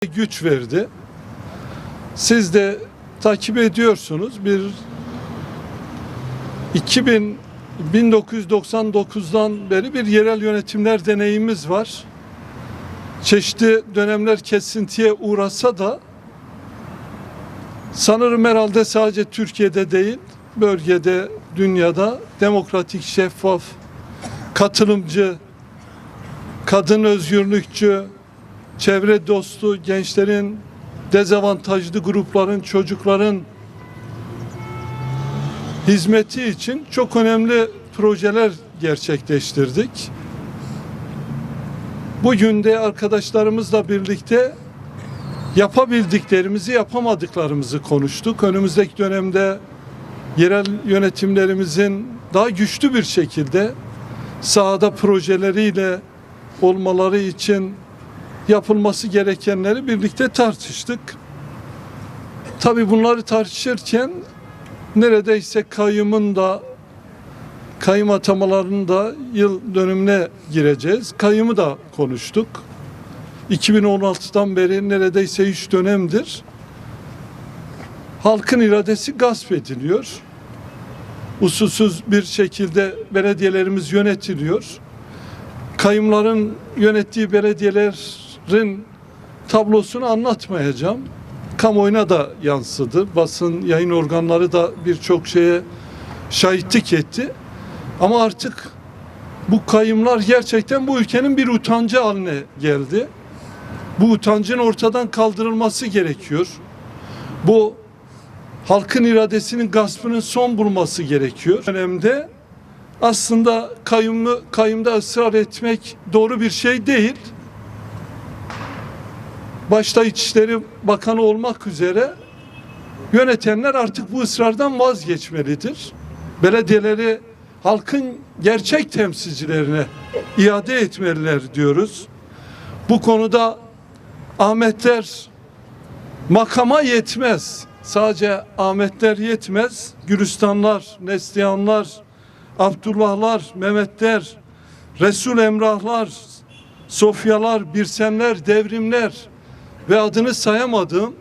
güç verdi. Siz de takip ediyorsunuz. 1999'dan beri bir yerel yönetimler deneyimimiz var. Çeşitli dönemler kesintiye uğrasa da sanırım herhalde sadece Türkiye'de değil, bölgede, dünyada demokratik, şeffaf, katılımcı, kadın özgürlükçü, çevre dostu, gençlerin, dezavantajlı grupların, çocukların hizmeti için çok önemli projeler gerçekleştirdik. Bugün de arkadaşlarımızla birlikte yapabildiklerimizi, yapamadıklarımızı konuştuk. Önümüzdeki dönemde yerel yönetimlerimizin daha güçlü bir şekilde sahada projeleriyle olmaları için yapılması gerekenleri birlikte tartıştık. Tabii bunları tartışırken neredeyse kayyum atamalarının da yıl dönümüne gireceğiz. Kayyumu da konuştuk. 2016'dan beri neredeyse 3 dönemdir halkın iradesi gasp ediliyor. Usulsüz bir şekilde belediyelerimiz yönetiliyor. Kayyumların yönettiği belediyelerin tablosunu anlatmayacağım. Kamuoyuna da yansıdı. Basın, yayın organları da birçok şeye şahitlik etti. Ama artık bu kayyumlar gerçekten bu ülkenin bir utancı haline geldi. Bu utancın ortadan kaldırılması gerekiyor. Bu halkın iradesinin gaspının son bulması gerekiyor. Bu dönemde aslında kayyumda ısrar etmek doğru bir şey değil. Başta İçişleri Bakanı olmak üzere yönetenler artık bu ısrardan vazgeçmelidir. Belediyeleri halkın gerçek temsilcilerine iade etmeliler diyoruz. Bu konuda Ahmetler makama yetmez. Sadece Ahmetler yetmez. Gülistanlar, Neslihanlar, Abdullahlar, Mehmetler, Resul Emrahlar, Sofyalar, Birsenler, Devrimler ve adını sayamadığım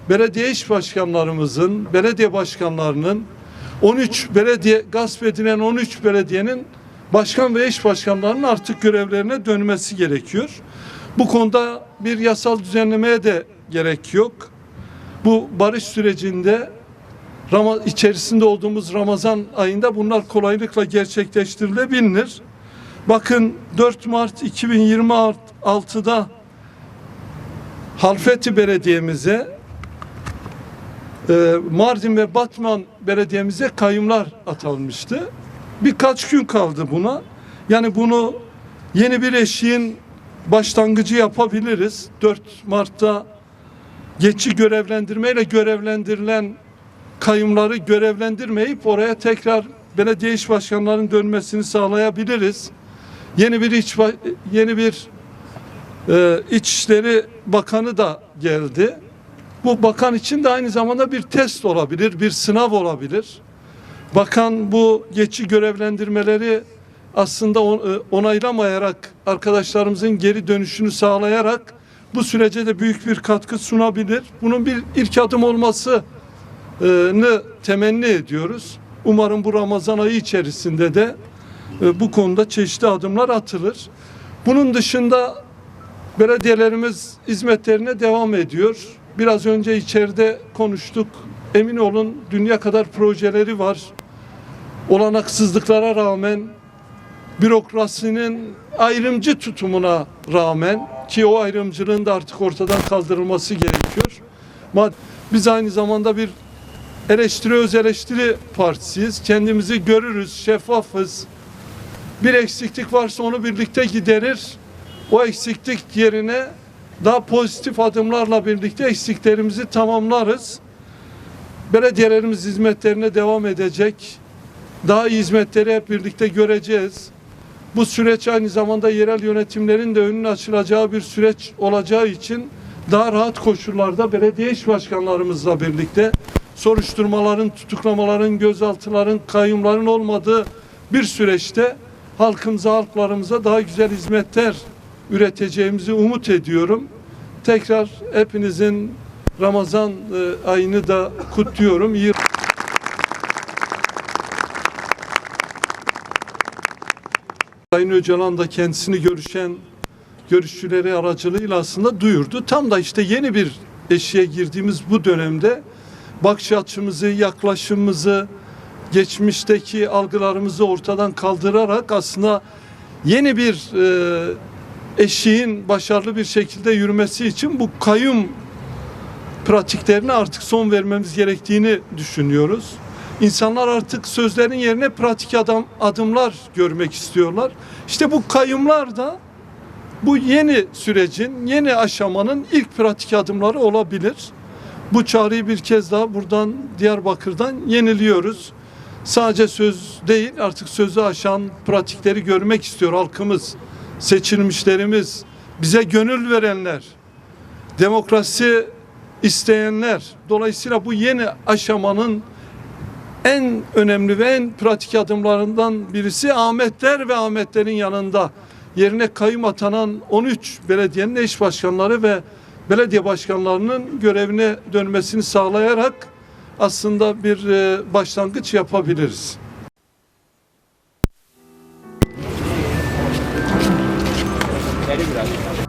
belediye iş başkanlarımızın, belediye başkanlarının 13 belediye gasp edilen 13 belediyenin başkan ve eş başkanlarının artık görevlerine dönmesi gerekiyor. Bu konuda bir yasal düzenlemeye de gerek yok. Bu barış sürecinde içerisinde olduğumuz Ramazan ayında bunlar kolaylıkla gerçekleştirilebilir. Bakın 4 Mart 2026'da Halfeti Belediye'mize, Mardin ve Batman Belediye'mize kayyumlar atanmıştı. Birkaç gün kaldı buna. Yani bunu yeni bir eşiğin başlangıcı yapabiliriz. 4 Mart'ta geçici görevlendirmeyle görevlendirilen kayyumları görevlendirmeyip oraya tekrar belediye iş başkanlarının dönmesini sağlayabiliriz. Yeni bir İçişleri Bakanı da geldi. Bu bakan için de aynı zamanda bir test olabilir, bir sınav olabilir. Bakan bu geçici görevlendirmeleri aslında onaylamayarak, arkadaşlarımızın geri dönüşünü sağlayarak bu sürece de büyük bir katkı sunabilir. Bunun bir ilk adım olmasını temenni ediyoruz. Umarım bu Ramazan ayı içerisinde de bu konuda çeşitli adımlar atılır. Bunun dışında belediyelerimiz hizmetlerine devam ediyor. Biraz önce içeride konuştuk. Emin olun dünya kadar projeleri var. Olanaksızlıklara rağmen, bürokrasinin ayrımcı tutumuna rağmen, ki o ayrımcılığın da artık ortadan kaldırılması gerekiyor. Biz aynı zamanda bir öz eleştiri partisiyiz. Kendimizi görürüz, şeffafız. Bir eksiklik varsa onu birlikte giderir. O eksiklik yerine daha pozitif adımlarla birlikte eksiklerimizi tamamlarız. Belediyelerimiz hizmetlerine devam edecek. Daha iyi hizmetleri hep birlikte göreceğiz. Bu süreç aynı zamanda yerel yönetimlerin de önünün açılacağı bir süreç olacağı için daha rahat koşullarda belediye iş başkanlarımızla birlikte soruşturmaların, tutuklamaların, gözaltıların, kayyumların olmadığı bir süreçte halkımıza, halklarımıza daha güzel hizmetler üreteceğimizi umut ediyorum. Tekrar hepinizin Ramazan ayını da kutluyorum. Sayın Öcalan da kendisini görüşçüleri aracılığıyla aslında duyurdu. Tam da işte yeni bir eşiğe girdiğimiz bu dönemde bakış açımızı, yaklaşımımızı, geçmişteki algılarımızı ortadan kaldırarak aslında yeni bir eşiğin başarılı bir şekilde yürümesi için bu kayyum pratiklerine artık son vermemiz gerektiğini düşünüyoruz. İnsanlar artık sözlerin yerine pratik adımlar görmek istiyorlar. İşte bu kayyumlar da bu yeni sürecin, yeni aşamanın ilk pratik adımları olabilir. Bu çağrıyı bir kez daha buradan Diyarbakır'dan yeniliyoruz. Sadece söz değil, artık sözü aşan pratikleri görmek istiyor halkımız, seçilmişlerimiz, bize gönül verenler, demokrasi isteyenler. Dolayısıyla bu yeni aşamanın en önemli ve en pratik adımlarından birisi Ahmetler ve Ahmetlerin yanında yerine kayyum atanan 13 belediyenin eş başkanları ve belediye başkanlarının görevine dönmesini sağlayarak aslında bir başlangıç yapabiliriz. Biraz.